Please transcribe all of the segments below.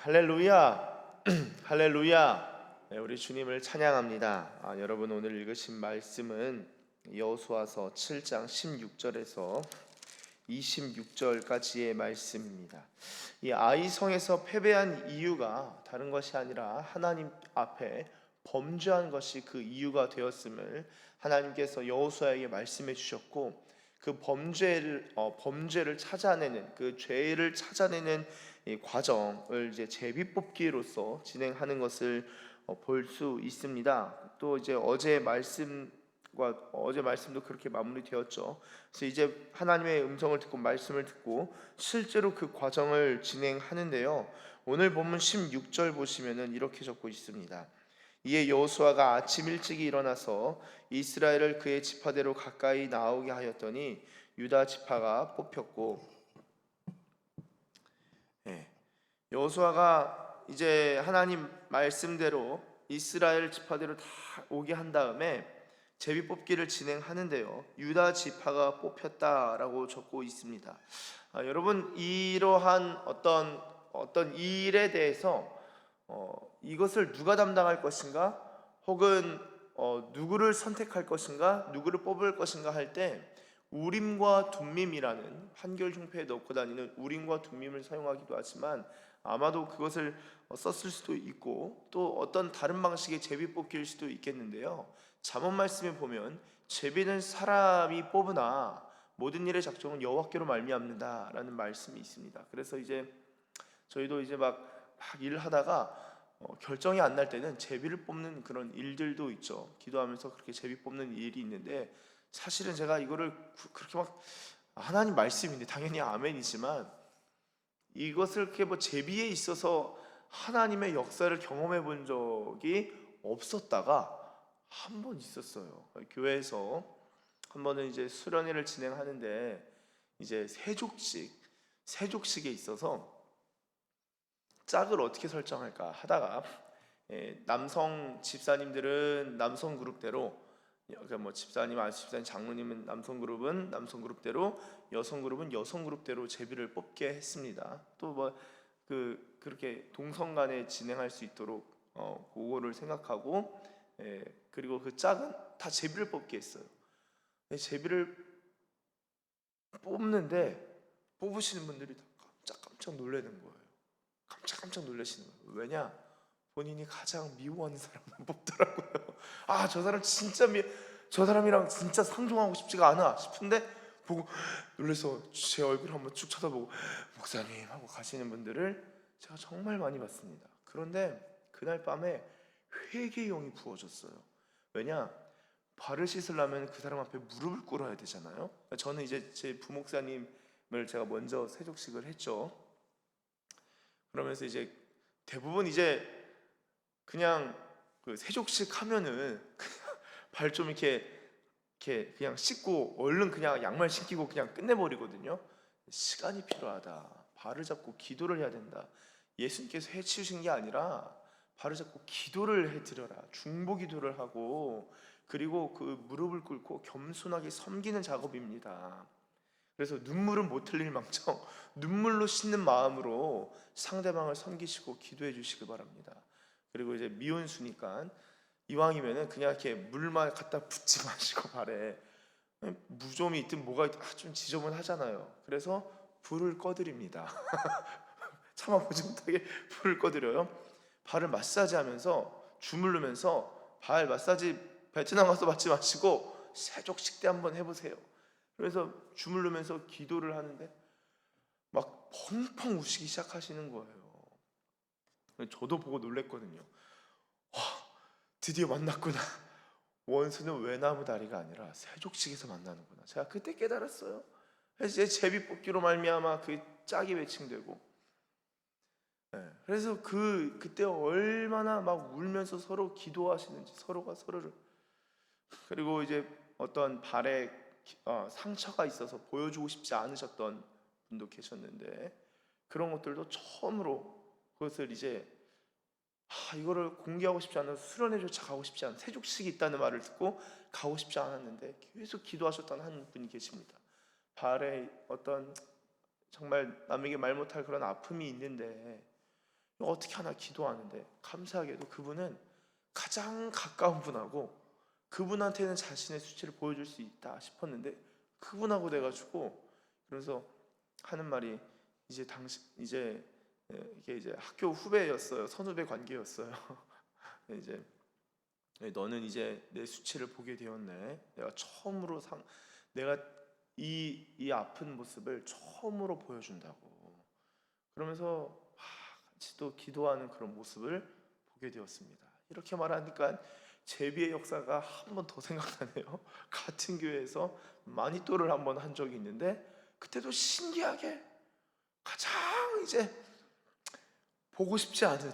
할렐루야. 할렐루야. 네, 우리 주님을 찬양합니다. 여러분, 오늘 읽으신 말씀은 여호수아서 7장 16절에서 26절까지의 말씀입니다. 이 아이성에서 패배한 이유가 다른 것이 아니라 하나님 앞에 범죄한 것이 그 이유가 되었음을 하나님께서 여호수아에게 말씀해 주셨고, 그 범죄를 찾아내는, 그 죄를 찾아내는 이 과정을 이제 제비뽑기로서 진행하는 것을 볼 수 있습니다. 또 이제 어제 말씀도 그렇게 마무리되었죠. 그래서 이제 하나님의 음성을 듣고 말씀을 듣고 실제로 그 과정을 진행하는데요. 오늘 본문 16절 보시면은 이렇게 적고 있습니다. 이에 여호수아가 아침 일찍이 일어나서 이스라엘을 그의 지파대로 가까이 나오게 하였더니 유다 지파가 뽑혔고, 여호수아가 이제 하나님 말씀대로 이스라엘 지파대로 다 오게 한 다음에 제비 뽑기를 진행하는데요. 유다 지파가 뽑혔다라고 적고 있습니다. 여러분, 이러한 어떤 일에 대해서 이것을 누가 담당할 것인가, 혹은 누구를 선택할 것인가, 누구를 뽑을 것인가 할 때 우림과 둠밈이라는 한결 흉패에 넣고 다니는 우림과 둠밈을 사용하기도 하지만, 아마도 그것을 썼을 수도 있고 또 어떤 다른 방식의 제비 뽑기일 수도 있겠는데요. 잠언 말씀에 보면 제비는 사람이 뽑으나 모든 일의 작정은 여호와께로 말미암는다라는 말씀이 있습니다. 그래서 이제 저희도 이제 막 일하다가 결정이 안 날 때는 제비를 뽑는 그런 일들도 있죠. 기도하면서 그렇게 제비 뽑는 일이 있는데, 사실은 제가 이거를 그렇게 막 하나님 말씀인데 당연히 아멘이지만, 이것을 그렇게 뭐 제비에 있어서 하나님의 역사를 경험해 본 적이 없었다가 한 번 있었어요. 교회에서 한 번은 이제 수련회를 진행하는데, 이제 세족식에 있어서 짝을 어떻게 설정할까 하다가, 남성 집사님들은 남성 그룹대로, 그러니까 뭐 집사님, 안수집사님, 장로님은 남성 그룹대로, 여성 그룹은 여성 그룹대로 제비를 뽑게 했습니다. 또 뭐 그렇게 동성간에 진행할 수 있도록 그거를 생각하고, 그리고 그 짝은 다 제비를 뽑게 했어요. 제비를 뽑는데 뽑으시는 분들이 다 깜짝 놀라는 거예요. 깜짝 놀라시는 거예요. 왜냐? 본인이 가장 미워하는 사람만 뽑더라고요. 저 사람이랑 진짜 상종하고 싶지가 않아 싶은데, 보고 놀라서 제 얼굴 한번 쭉 쳐다보고 목사님 하고 가시는 분들을 제가 정말 많이 봤습니다. 그런데 그날 밤에 회개용이 부어졌어요. 왜냐? 발을 씻으려면 그 사람 앞에 무릎을 꿇어야 되잖아요. 저는 이제 제 부목사님을 제가 먼저 세족식을 했죠. 그러면서 이제 대부분 이제 그냥 그 세족식 하면은 발 좀 이렇게 그냥 씻고 얼른 그냥 양말 신기고 그냥 끝내버리거든요. 시간이 필요하다. 발을 잡고 기도를 해야 된다. 예수님께서 해치우신 게 아니라 발을 잡고 기도를 해드려라. 중보 기도를 하고, 그리고 그 무릎을 꿇고 겸손하게 섬기는 작업입니다. 그래서 눈물은 못 흘릴 망정 눈물로 씻는 마음으로 상대방을 섬기시고 기도해 주시기 바랍니다. 그리고 이제 미운수니까 이왕이면은 그냥 이렇게 물만 갖다 붓지 마시고, 발에 무좀이 있든 뭐가 있든 좀 지저분하잖아요. 그래서 불을 꺼드립니다. 참아보지 못하게 불을 꺼드려요. 발을 마사지하면서 주물르면서, 발 마사지 베트남 가서 받지 마시고 세족식 때 한번 해보세요. 그래서 주물르면서 기도를 하는데 막 펑펑 우시기 시작하시는 거예요. 저도 보고 놀랬거든요. 와, 드디어 만났구나. 원수는 외나무 다리가 아니라 세족식에서 만나는구나. 제가 그때 깨달았어요. 이제 제비 뽑기로 말미암아 그 짝이 매칭되고, 그래서 그때 얼마나 막 울면서 서로 기도하시는지, 서로가 서로를. 그리고 이제 어떤 발에 상처가 있어서 보여주고 싶지 않으셨던 분도 계셨는데, 그런 것들도 처음으로 그것을 이제 이거를 공개하고 싶지 않아서 수련회조차 가고 싶지 않은, 세족식이 있다는 말을 듣고 가고 싶지 않았는데 계속 기도하셨던 한 분이 계십니다. 발에 어떤 정말 남에게 말 못할 그런 아픔이 있는데 어떻게 하나 기도하는데 감사하게도 그분은 가장 가까운 분하고 그분한테는 자신의 수치를 보여줄 수 있다 싶었는데 그분하고 돼가지고, 그래서 하는 말이 이게 이제 학교 후배였어요. 선후배 관계였어요. 이제 너는 이제 내 수치를 보게 되었네. 내가 이 아픈 모습을 처음으로 보여준다고. 그러면서 같이 또 기도하는 그런 모습을 보게 되었습니다. 이렇게 말하니까 제비의 역사가 한 번 더 생각나네요. 같은 교회에서 마니또를 한번 한 적이 있는데 그때도 신기하게 가장 이제 보고 싶지 않은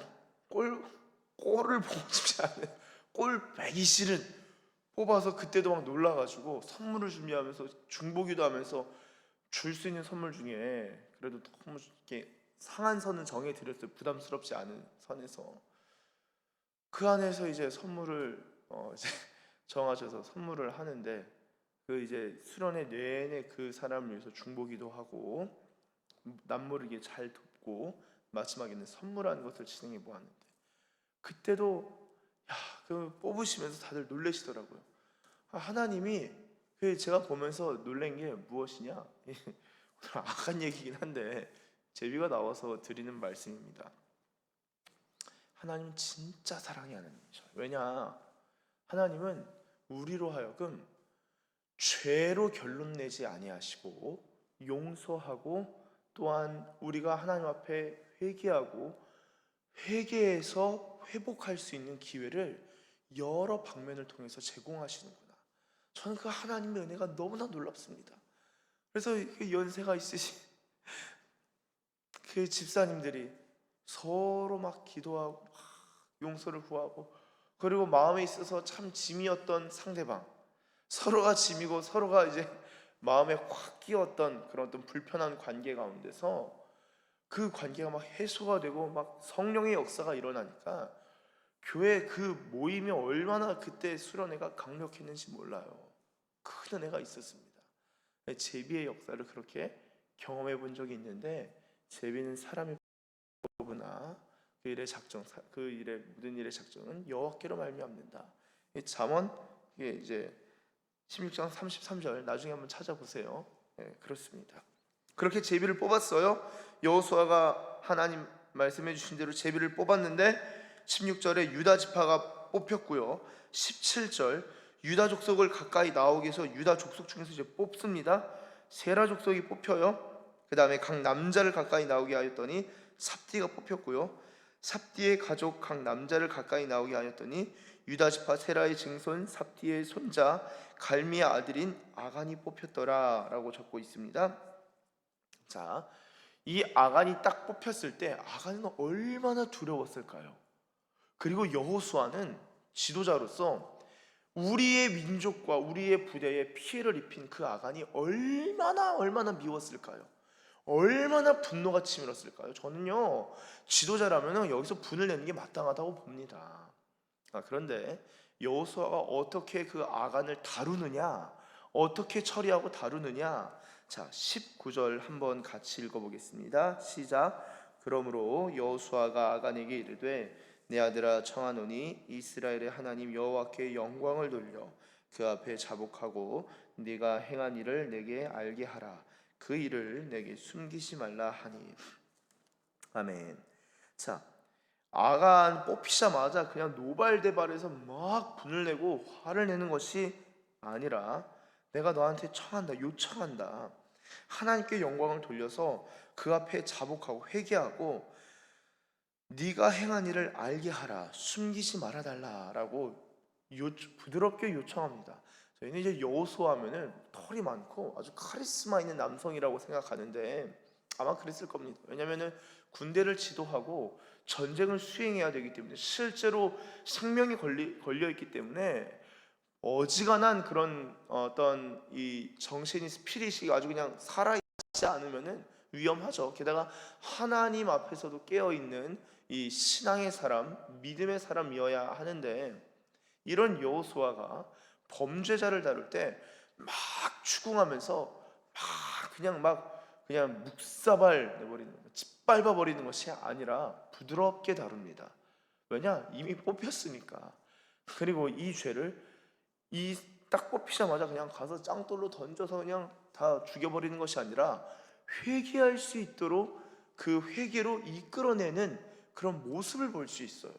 꼴을 보고 싶지 않은 꼴 빼기 싫은 뽑아서, 그때도 막 놀라가지고 선물을 준비하면서 중보기도 하면서 줄 수 있는 선물 중에 그래도 너무 이렇게 상한 선은 정해 드렸어요. 부담스럽지 않은 선에서 그 안에서 이제 선물을 이제 정하셔서 선물을 하는데, 그 이제 수련회 내내 그 사람을 위해서 중보기도 하고 남모르게 잘 돕고 마지막에는 선물하는 것을 진행해 보았는데, 그때도 그 뽑으시면서 다들 놀라시더라고요. 하나님이 제가 보면서 놀란 게 무엇이냐? 오늘 악한 얘기긴 한데 제비가 나와서 드리는 말씀입니다. 하나님은 진짜 사랑이 하나님이셔요. 왜냐? 하나님은 우리로 하여금 죄로 결론 내지 아니하시고 용서하고, 또한 우리가 하나님 앞에 회개하고 회개해서 회복할 수 있는 기회를 여러 방면을 통해서 제공하시는구나. 저는 그 하나님의 은혜가 너무나 놀랍습니다. 그래서 그 연세가 있으신 그 집사님들이 서로 막 기도하고 막 용서를 구하고, 그리고 마음에 있어서 참 짐이었던 상대방, 서로가 짐이고 서로가 이제 마음에 확 끼었던 그런 어떤 불편한 관계 가운데서 그 관계가 막 해소가 되고 막 성령의 역사가 일어나니까 교회 그 모임이 얼마나 그때 수련회가 강력했는지 몰라요. 큰 은혜가 있었습니다. 제비의 역사를 그렇게 경험해 본 적이 있는데, 제비는 사람이 보구나. 그 일의 작정, 그 일의 모든 일의 작정은 여호와께로 말미암는다. 잠언 이게 이제 16장 33절 나중에 한번 찾아보세요. 그렇습니다. 그렇게 제비를 뽑았어요. 여호수아가 하나님 말씀해 주신 대로 제비를 뽑았는데 16절에 유다 지파가 뽑혔고요. 17절 유다 족속을 가까이 나오게 해서 유다 족속 중에서 이제 뽑습니다. 세라 족속이 뽑혀요. 그 다음에 각 남자를 가까이 나오게 하였더니 삽디가 뽑혔고요. 삽디의 가족 각 남자를 가까이 나오게 하였더니 유다 지파 세라의 증손 삽디의 손자 갈미의 아들인 아간이 뽑혔더라 라고 적고 있습니다. 자, 이 아간이 딱 뽑혔을 때 아간은 얼마나 두려웠을까요? 그리고 여호수아는 지도자로서 우리의 민족과 우리의 부대에 피해를 입힌 그 아간이 얼마나 미웠을까요? 얼마나 분노가 치밀었을까요? 저는요, 지도자라면 여기서 분을 내는 게 마땅하다고 봅니다. 그런데 여호수아가 어떻게 그 아간을 다루느냐, 어떻게 처리하고 다루느냐. 자, 19절 한번 같이 읽어보겠습니다. 시작. 그러므로 여호수아가 아간에게 이르되 내 아들아 청하노니 이스라엘의 하나님 여호와께 영광을 돌려 그 앞에 자복하고 네가 행한 일을 내게 알게 하라. 그 일을 내게 숨기지 말라 하니. 아멘. 자, 아간 뽑히자마자 그냥 노발대발해서 막 분을 내고 화를 내는 것이 아니라 내가 너한테 청한다, 요청한다. 하나님께 영광을 돌려서 그 앞에 자복하고 회개하고 네가 행한 일을 알게 하라, 숨기지 말아달라라고 부드럽게 요청합니다. 저희는 이제 여호수아하면은 털이 많고 아주 카리스마 있는 남성이라고 생각하는데 아마 그랬을 겁니다. 왜냐하면은 군대를 지도하고 전쟁을 수행해야 되기 때문에 실제로 생명이 걸려 있기 때문에 어지간한 그런 어떤 이 정신이 스피릿이 아주 그냥 살아있지 않으면은 위험하죠. 게다가 하나님 앞에서도 깨어 있는 이 신앙의 사람, 믿음의 사람이어야 하는데, 이런 여호수아가 범죄자를 다룰 때 막 추궁하면서 그냥 묵사발 내버리는, 짓밟아 버리는 것이 아니라 부드럽게 다룹니다. 왜냐? 이미 뽑혔으니까. 그리고 이 죄를 이 딱 뽑히자마자 그냥 가서 짱돌로 던져서 그냥 다 죽여버리는 것이 아니라 회개할 수 있도록 그 회개로 이끌어내는 그런 모습을 볼 수 있어요.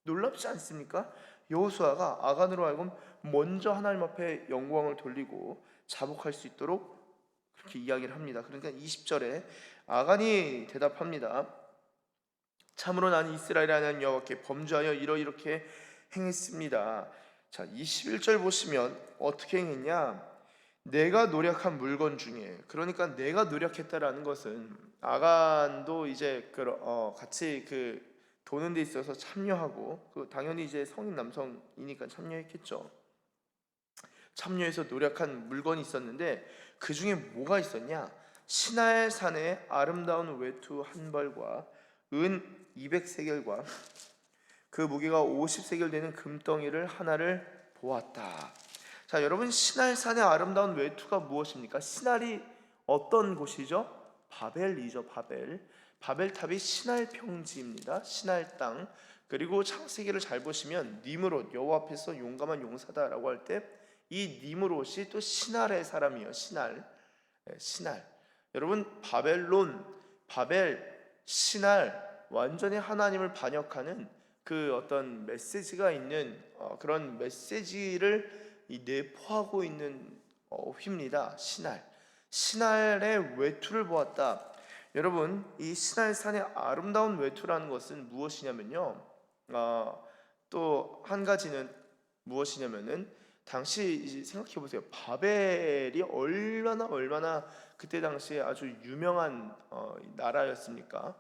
놀랍지 않습니까? 여호수아가 아간으로 하여금 먼저 하나님 앞에 영광을 돌리고 자복할 수 있도록 그렇게 이야기를 합니다. 그러니까 20절에 아간이 대답합니다. 참으로 나는 이스라엘의 하나님 여호와께 범죄하여 이렇게 행했습니다. 자, 21절 보시면 어떻게 행했냐? 내가 노력한 물건 중에, 그러니까 내가 노력했다라는 것은 아간도 이제 같이 도는 데 있어서 참여하고, 당연히 이제 성인 남성이니까 참여했겠죠. 참여해서 노력한 물건이 있었는데 그 중에 뭐가 있었냐? 시날 산의 아름다운 외투 한 벌과 은 200세겔과 그 무게가 50세겔 되는 금덩이를 하나를 보았다. 자, 여러분, 시날 산의 아름다운 외투가 무엇입니까? 시날이 어떤 곳이죠? 바벨이죠. 바벨탑이 시날 평지입니다. 시날 땅. 그리고 창세기를 잘 보시면 니므롯, 여호와 앞에서 용감한 용사다라고 할 때 이 니므롯이 또 시날의 사람이에요. 시날. 여러분, 시날, 완전히 하나님을 반역하는 그 어떤 메시지가 있는 그런 메시지를 내포하고 있는 휘입니다. 시날의 외투를 보았다. 여러분, 이 시날산의 아름다운 외투라는 것은 무엇이냐면요, 또 한 가지는 무엇이냐면은, 당시 생각해 보세요. 바벨이 얼마나 그때 당시에 아주 유명한 나라였습니까?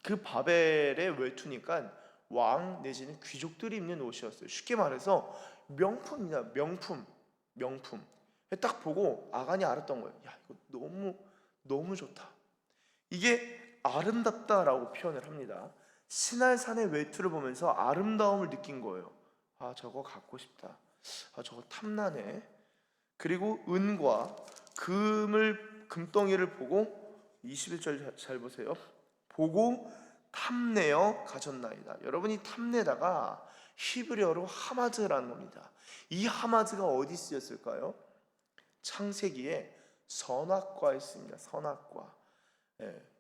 그 바벨의 외투니까 왕 내지는 귀족들이 입는 옷이었어요. 쉽게 말해서 명품입니다. 명품. 딱 보고 아간이 알았던 거예요. 야, 이거 너무 좋다. 이게 아름답다라고 표현을 합니다. 시날산의 외투를 보면서 아름다움을 느낀 거예요. 아, 저거 갖고 싶다. 아, 저거 탐나네. 그리고 은과 금덩이를 보고 21절 잘 보세요. 보고 탐내어 가졌나이다. 여러분이 탐내다가 히브리어로 하마즈라는 겁니다. 이 하마즈가 어디 쓰였을까요? 창세기에 선악과에 있습니다. 선악과.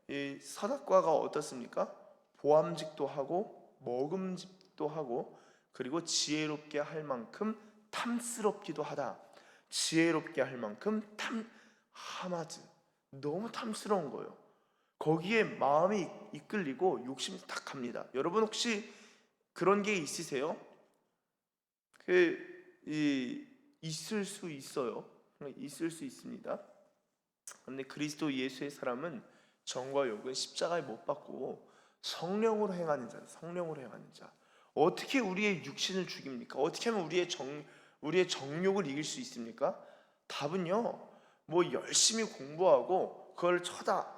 이 선악과가 어떻습니까? 보암직도 하고 먹음직도 하고, 그리고 지혜롭게 할 만큼 탐스럽기도 하다. 지혜롭게 할 만큼 하마즈. 너무 탐스러운 거예요. 거기에 마음이 이끌리고 욕심이 딱 갑니다. 여러분 혹시 그런 게 있으세요? 있을 수 있어요. 있을 수 있습니다. 그런데 그리스도 예수의 사람은 정과 욕은 십자가에 못 박고 성령으로 행하는 자. 어떻게 우리의 육신을 죽입니까? 어떻게 하면 우리의 정욕을 이길 수 있습니까? 답은요, 뭐 열심히 공부하고 그걸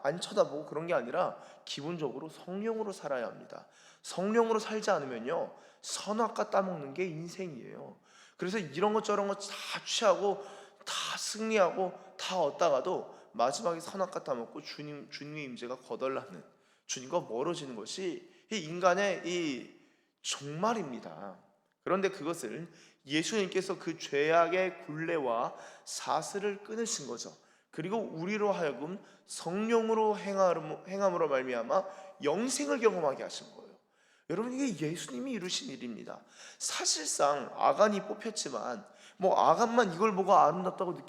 안 쳐다보고 그런 게 아니라 기본적으로 성령으로 살아야 합니다. 성령으로 살지 않으면요, 선악과 따먹는 게 인생이에요. 그래서 이런 것 저런 것 다 취하고 다 승리하고 다 얻다가도 마지막에 선악과 따먹고 주님의 임재가 거덜나는, 주님과 멀어지는 것이 이 인간의 이 종말입니다. 그런데 그것을 예수님께서 그 죄악의 굴레와 사슬을 끊으신 거죠. 그리고 우리로 하여금 성령으로 행함으로 말미암아 영생을 경험하게 하신 거예요. 여러분, 이게 예수님이 이루신 일입니다. 사실상 아간이 뽑혔지만 뭐 아간만 이걸 보고 아름답다고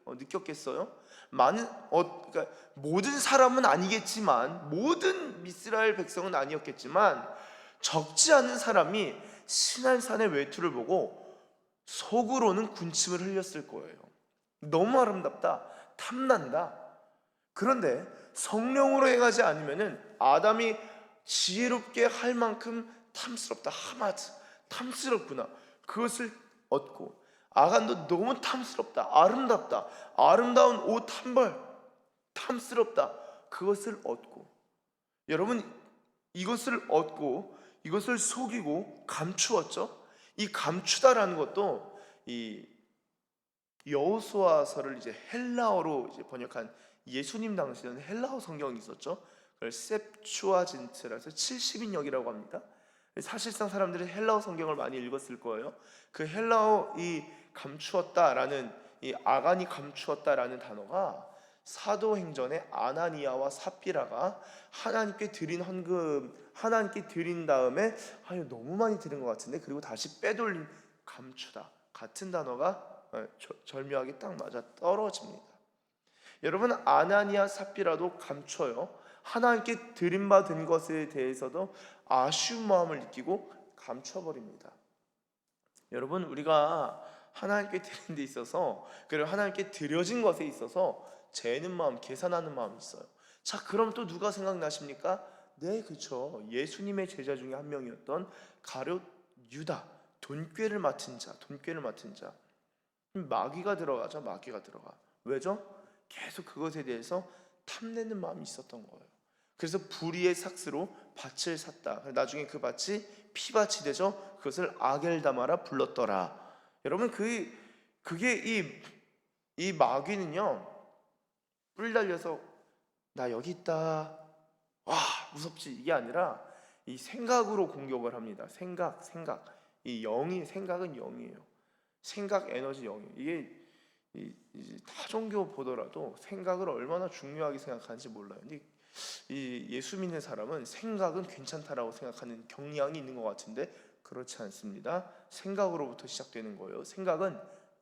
느꼈겠어요? 그러니까 모든 사람은 아니겠지만, 모든 이스라엘 백성은 아니었겠지만, 적지 않은 사람이 시날산의 외투를 보고 속으로는 군침을 흘렸을 거예요. 너무 아름답다, 탐난다. 그런데 성령으로 행하지 않으면은 아담이 지혜롭게 할 만큼 탐스럽다, 하마즈, 탐스럽구나, 그것을 얻고, 아간도 너무 탐스럽다, 아름답다, 아름다운 옷 한 벌, 탐스럽다, 그것을 얻고, 여러분, 이것을 얻고 이것을 속이고 감추었죠. 이 감추다라는 것도 이 여호수아서를 이제 헬라어로 이제 번역한, 예수님 당시에는 헬라어 성경이 있었죠. 그걸 셉추아진트라서 70인역이라고 합니다. 사실상 사람들이 헬라어 성경을 많이 읽었을 거예요. 그 헬라어 이 감추었다라는 이 아간이 감추었다라는 단어가 사도행전의 아나니아와 삽비라가 하나님께 드린 헌금 하나님께 드린 다음에 아유 너무 많이 드린 것 같은데 그리고 다시 빼돌린 감추다 같은 단어가 절묘하게 딱 맞아 떨어집니다. 여러분 아나니아 삽비라도 감춰요. 하나님께 드림받은 것에 대해서도 아쉬운 마음을 느끼고 감춰버립니다. 여러분 우리가 하나님께 드린 데 있어서 그리고 하나님께 드려진 것에 있어서 재는 마음, 계산하는 마음이 있어요. 자 그럼 또 누가 생각나십니까? 네 그렇죠. 예수님의 제자 중에 한 명이었던 가룟 유다, 돈꾀를 맡은 자 마귀가 들어가죠. 마귀가 들어가. 왜죠? 계속 그것에 대해서 탐내는 마음이 있었던 거예요. 그래서 불의의 삭스로 밭을 샀다. 나중에 그 밭이 피밭이 되죠. 그것을 아겔다마라 불렀더라. 여러분 그게 이 마귀는요 뿔 달려서 나 여기 있다. 와 무섭지 이게 아니라 이 생각으로 공격을 합니다. 생각 이 영이 생각은 영이에요. 생각 에너지 영이에요. 이게 타종교 보더라도 생각을 얼마나 중요하게 생각하는지 몰라요. 근데 이 예수 믿는 사람은 생각은 괜찮다라고 생각하는 경향이 있는 것 같은데 그렇지 않습니다. 생각으로부터 시작되는 거예요. 생각은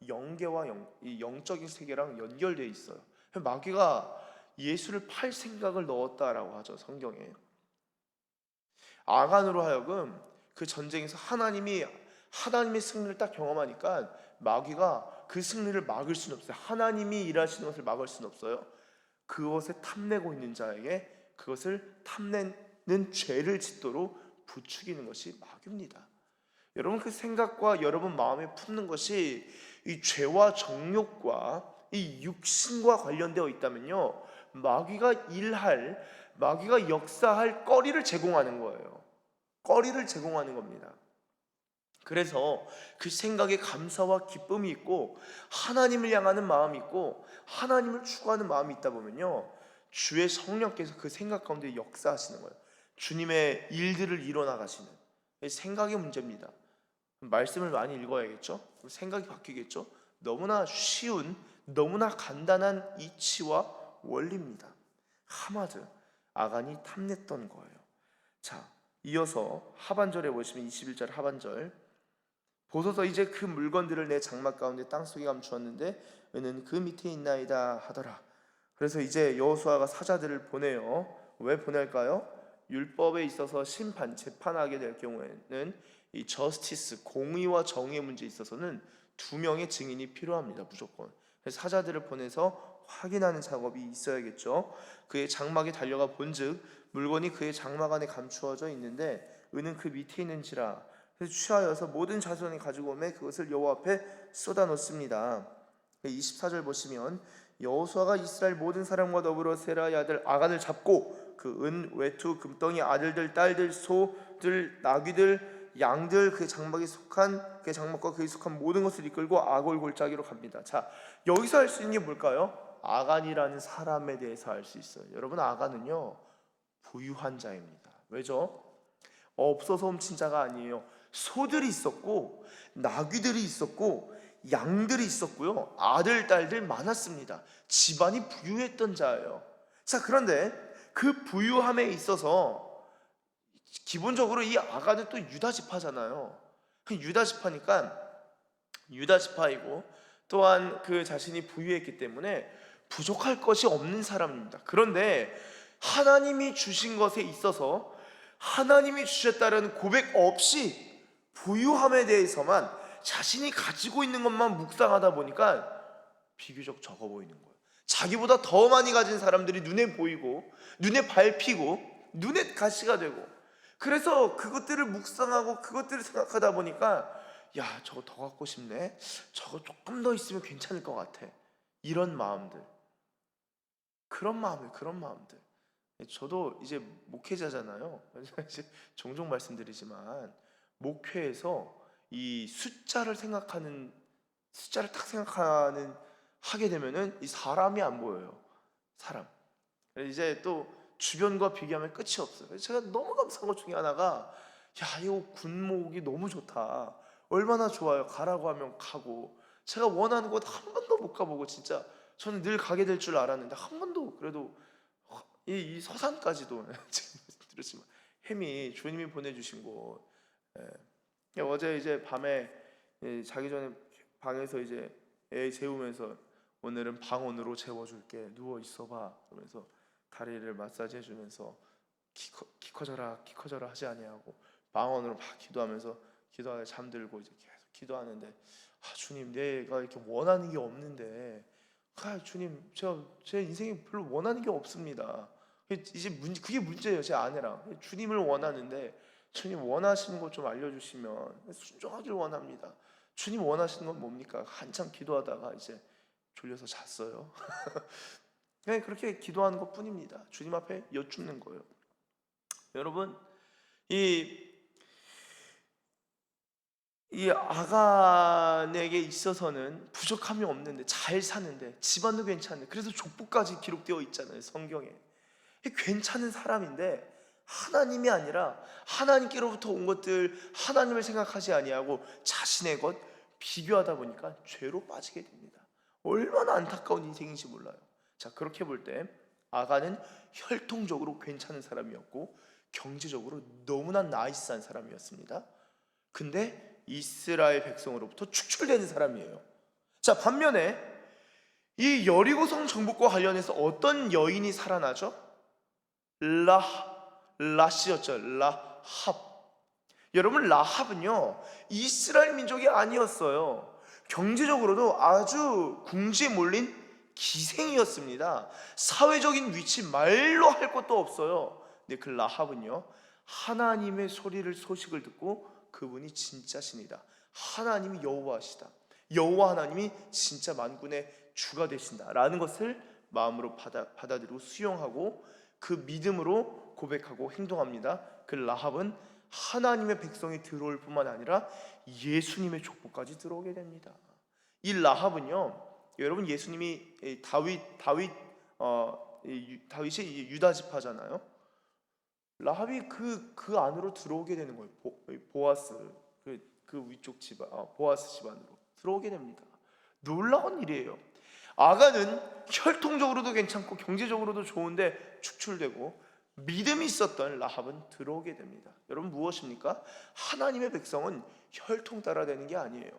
영계와 이 영적인 세계랑 연결되어 있어요. 마귀가 예수를 팔 생각을 넣었다라고 하죠. 성경에 아간으로 하여금 그 전쟁에서 하나님의 승리를 딱 경험하니까 마귀가 그 승리를 막을 수는 없어요. 하나님이 일하시는 것을 막을 수는 없어요. 그것에 탐내고 있는 자에게 그것을 탐내는 죄를 짓도록 부추기는 것이 마귀입니다. 여러분 그 생각과 여러분 마음에 품는 것이 이 죄와 정욕과 이 육신과 관련되어 있다면요 마귀가 역사할 거리를 제공하는 거예요. 거리를 제공하는 겁니다. 그래서 그 생각에 감사와 기쁨이 있고 하나님을 향하는 마음이 있고 하나님을 추구하는 마음이 있다 보면요 주의 성령께서 그 생각 가운데 역사하시는 거예요. 주님의 일들을 이뤄나가시는 생각의 문제입니다. 말씀을 많이 읽어야겠죠. 생각이 바뀌겠죠. 너무나 쉬운 너무나 간단한 이치와 원리입니다. 하마드 아간이 탐냈던 거예요. 자 이어서 하반절에 보시면 21절 하반절 보소서 이제 그 물건들을 내 장막 가운데 땅속에 감추었는데 은은 그 밑에 있나이다 하더라. 그래서 이제 여호수아가 사자들을 보내요. 왜 보낼까요? 율법에 있어서 재판하게 될 경우에는 이 저스티스 공의와 정의의 문제에 있어서는 두 명의 증인이 필요합니다. 무조건. 그래서 사자들을 보내서 확인하는 작업이 있어야겠죠. 그의 장막에 달려가 본즉 물건이 그의 장막 안에 감추어져 있는데 은은 그 밑에 있는지라. 그래서 취하여서 모든 자손이 가지고 오매 그것을 여호와 앞에 쏟아 놓습니다. 24절 보시면 여호수아가 이스라엘 모든 사람과 더불어 세라의 아들 아간을 잡고 그 은 외투 금덩이 아들들 딸들 소들 나귀들 양들 그 장막과 그에 속한 모든 것을 이끌고 아골 골짜기로 갑니다. 자 여기서 알 수 있는 게 뭘까요? 아간이라는 사람에 대해서 알 수 있어요. 여러분 아간은요 부유한 자입니다. 왜죠? 없어서 훔친 자가 아니에요. 소들이 있었고 나귀들이 있었고 양들이 있었고요. 아들 딸들 많았습니다. 집안이 부유했던 자예요. 자 그런데 그 부유함에 있어서 기본적으로 이 아간은 또 유다 지파잖아요. 유다 지파니까 유다 지파이고 또한 그 자신이 부유했기 때문에 부족할 것이 없는 사람입니다. 그런데 하나님이 주신 것에 있어서 하나님이 주셨다는 고백 없이 부유함에 대해서만 자신이 가지고 있는 것만 묵상하다 보니까 비교적 적어 보이는 거예요. 자기보다 더 많이 가진 사람들이 눈에 보이고 눈에 밟히고 눈에 가시가 되고 그래서 그것들을 묵상하고 그것들을 생각하다 보니까 야 저거 더 갖고 싶네. 저거 조금 더 있으면 괜찮을 것 같아. 이런 마음들 그런 마음들 저도 이제 목회자잖아요. 그래서 이제 종종 말씀드리지만 목회에서 이 숫자를 딱 생각하는 하게 되면은 이 사람이 안 보여요. 사람. 이제 또 주변과 비교하면 끝이 없어요. 제가 너무 감사한 것 중에 하나가, 야, 이거 군목이 너무 좋다, 얼마나 좋아요, 가라고 하면 가고, 제가 원하는 곳 한 번도 못 가보고, 진짜 저는 늘 가게 될 줄 알았는데 한 번도, 그래도 이 서산까지도 지금 말씀드렸지만 햄이 주님이 보내주신 곳. 어제 이제 밤에 자기 전에 방에서 이제 애 재우면서, 오늘은 방언으로 재워줄게, 누워 있어봐, 그러면서 다리를 마사지 해주면서 키 커져라 키 커져라 하지 아니하고 방언으로 막 기도하면서, 기도하다 잠들고 이제 계속 기도하는데, 주님, 내가 이렇게 원하는 게 없는데, 주님, 제 인생에 별로 원하는 게 없습니다. 이제 그게 문제예요. 제 아내랑 주님을 원하는데, 주님 원하시는 것 좀 알려주시면 순종하길 원합니다. 주님 원하시는 건 뭡니까? 한참 기도하다가 이제 졸려서 잤어요. 그냥 그렇게 기도하는 것 뿐입니다. 주님 앞에 여쭙는 거예요. 여러분, 이 아간에게 있어서는 부족함이 없는데, 잘 사는데, 집안도 괜찮은데, 그래서 족보까지 기록되어 있잖아요, 성경에. 괜찮은 사람인데 하나님이 아니라 하나님께로부터 온 것들, 하나님을 생각하지 아니하고 자신의 것 비교하다 보니까 죄로 빠지게 됩니다. 얼마나 안타까운 인생인지 몰라요. 자, 그렇게 볼 때 아간은 혈통적으로 괜찮은 사람이었고 경제적으로 너무나 나이스한 사람이었습니다. 근데 이스라엘 백성으로부터 축출되는 사람이에요. 자, 반면에 이 여리고성 정복과 관련해서 어떤 여인이 살아나죠? 라씨였죠. 라합. 여러분, 라합은요 이스라엘 민족이 아니었어요. 경제적으로도 아주 궁지에 몰린 기생이었습니다. 사회적인 위치 말로 할 것도 없어요. 근데 그 라합은요 하나님의 소식을 듣고, 그분이 진짜 신이다, 하나님이 여호와시다, 여호와 하나님이 진짜 만군의 주가 되신다라는 것을 마음으로 받아들이고 수용하고 그 믿음으로 고백하고 행동합니다. 그 라합은 하나님의 백성이 들어올 뿐만 아니라 예수님의 족보까지 들어오게 됩니다. 이 라합은요, 여러분, 예수님이 다윗이 유다 지파잖아요. 라합이 그 안으로 들어오게 되는 거예요. 보아스, 그 위쪽 집안, 보아스 집안으로 들어오게 됩니다. 놀라운 일이에요. 아간은 혈통적으로도 괜찮고 경제적으로도 좋은데 축출되고, 믿음이 있었던 라합은 들어오게 됩니다. 여러분, 무엇입니까? 하나님의 백성은 혈통 따라 되는 게 아니에요.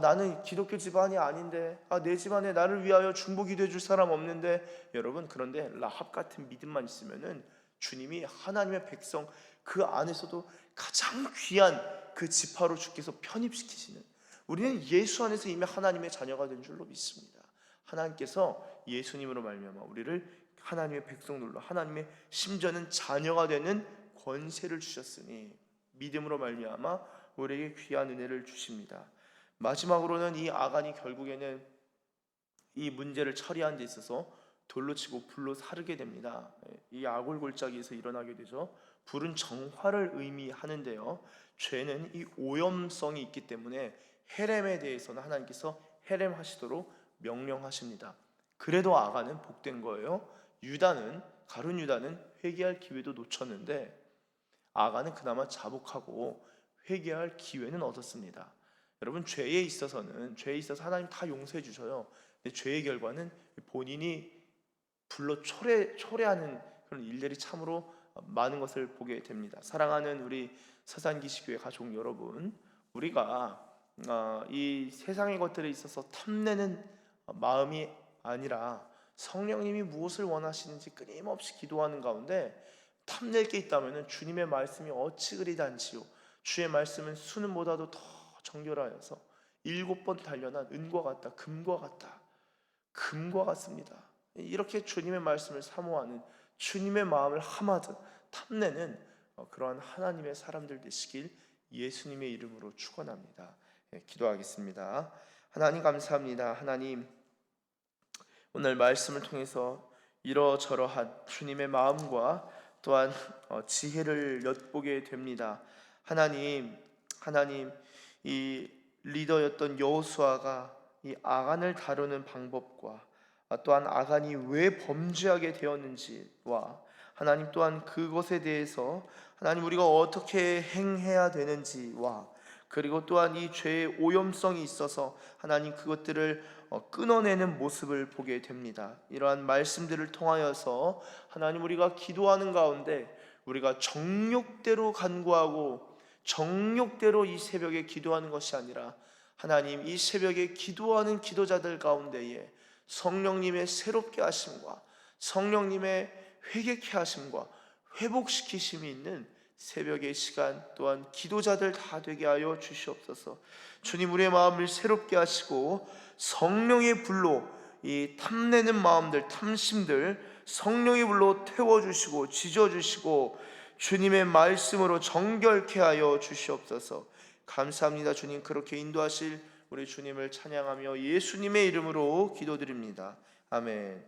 나는 기독교 집안이 아닌데, 내 집안에 나를 위하여 중보기도 해줄 사람 없는데. 여러분, 그런데 라합 같은 믿음만 있으면은 주님이 하나님의 백성 그 안에서도 가장 귀한 그 지파로 주께서 편입시키시는, 우리는 예수 안에서 이미 하나님의 자녀가 된 줄로 믿습니다. 하나님께서 예수님으로 말미암아 우리를 하나님의 백성들로, 하나님의 심지어는 자녀가 되는 권세를 주셨으니 믿음으로 말미암아 우리에게 귀한 은혜를 주십니다. 마지막으로는 이 아간이 결국에는 이 문제를 처리하는 데 있어서 돌로 치고 불로 사르게 됩니다. 이 아골골짜기에서 일어나게 되죠. 불은 정화를 의미하는데요, 죄는 이 오염성이 있기 때문에 헤렘에 대해서는 하나님께서 헤렘하시도록 명령하십니다. 그래도 아간은 복된 거예요. 가룟 유다는 회개할 기회도 놓쳤는데 아간은 그나마 자복하고 회개할 기회는 얻었습니다. 여러분, 죄에 있어서 하나님 다 용서해 주셔요. 근데 죄의 결과는 본인이 불로 초래하는 그런 일들이 참으로 많은 것을 보게 됩니다. 사랑하는 우리 서산기시교회 가족 여러분, 우리가 이 세상의 것들에 있어서 탐내는 마음이 아니라 성령님이 무엇을 원하시는지 끊임없이 기도하는 가운데 탐낼 게 있다면 주님의 말씀이 어찌 그리 단지요, 주의 말씀은 수는보다도 더 정결하여서 7번 단련한 은과 같다, 금과 같습니다. 이렇게 주님의 말씀을 사모하는, 주님의 마음을 함하듯 탐내는 그러한 하나님의 사람들 되시길 예수님의 이름으로 축원합니다. 기도하겠습니다. 하나님, 감사합니다. 하나님, 오늘 말씀을 통해서 이러저러한 주님의 마음과 또한 지혜를 엿보게 됩니다. 하나님, 이 리더였던 여호수아가 이 아간을 다루는 방법과 또한 아간이 왜 범죄하게 되었는지와 하나님 또한 그것에 대해서 하나님 우리가 어떻게 행해야 되는지와 그리고 또한 이 죄의 오염성이 있어서 하나님 그것들을 끊어내는 모습을 보게 됩니다. 이러한 말씀들을 통하여서 하나님 우리가 기도하는 가운데 우리가 정욕대로 간구하고 정욕대로 이 새벽에 기도하는 것이 아니라 하나님 이 새벽에 기도하는 기도자들 가운데에 성령님의 새롭게 하심과 성령님의 회개케 하심과 회복시키심이 있는 새벽의 시간 또한 기도자들 다 되게 하여 주시옵소서. 주님 우리의 마음을 새롭게 하시고 성령의 불로 이 탐내는 마음들 탐심들 성령의 불로 태워주시고 지져주시고 주님의 말씀으로 정결케 하여 주시옵소서. 감사합니다. 주님 그렇게 인도하실 우리 주님을 찬양하며 예수님의 이름으로 기도드립니다. 아멘.